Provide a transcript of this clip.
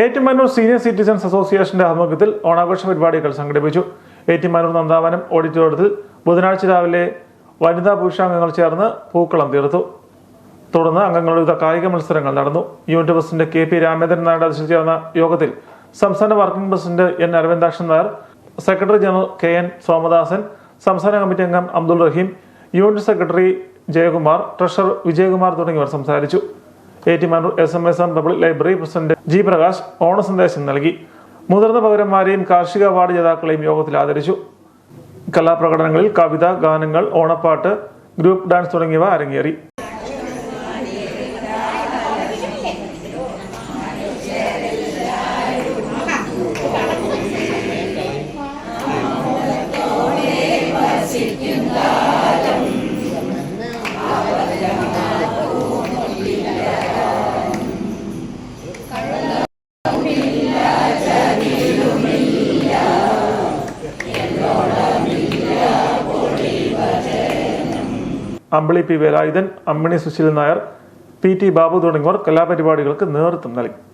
Ettumanoor senior citizens അസോസിയേഷന്റെ ആഭിമുഖ്യത്തിൽ ഓണാഘോഷ പരിപാടികൾ സംഘടിപ്പിച്ചു. ഏറ്റുമാനൂർ നന്ദാവനം ഓഡിറ്റോറിയത്തിൽ ബുധനാഴ്ച രാവിലെ വനിതാ പുരുഷാംഗങ്ങൾ ചേർന്ന് പൂക്കളം തീർത്തു. തുടർന്ന് അംഗങ്ങളുടെ കായിക മത്സരങ്ങൾ നടന്നു. യൂണിറ്റ് പ്രസിഡന്റ് KP രാമേന്ദ്രൻ നായരുടെ അധ്യക്ഷതയിൽ ചേർന്ന യോഗത്തിൽ സംസ്ഥാന working president N Aravindakshan Nair, secretary general KN Somadasan, സംസ്ഥാന കമ്മിറ്റി അംഗം Abdul Rahim, unit secretary Jayakumar, treasurer Vijayakumar തുടങ്ങിയവർ സംസാരിച്ചു. Ettumanoor SMSM public library president G Prakash ഓണ സന്ദേശം നൽകി. മുതിർന്ന പൗരന്മാരെയും കാർഷിക അവാർഡ് ജേതാക്കളെയും യോഗത്തിൽ ആദരിച്ചു. കലാപ്രകടനങ്ങളിൽ കവിത, ഗാനങ്ങൾ, ഓണപ്പാട്ട്, ഗ്രൂപ്പ് ഡാൻസ് തുടങ്ങിയവ അരങ്ങേറി. അമ്പിളി P വേലായുധൻ, അമ്മിണി സുശീൽ നായർ, PT ബാബു തുടങ്ങിയവർ കലാപരിപാടികൾക്ക് നേതൃത്വം നൽകി.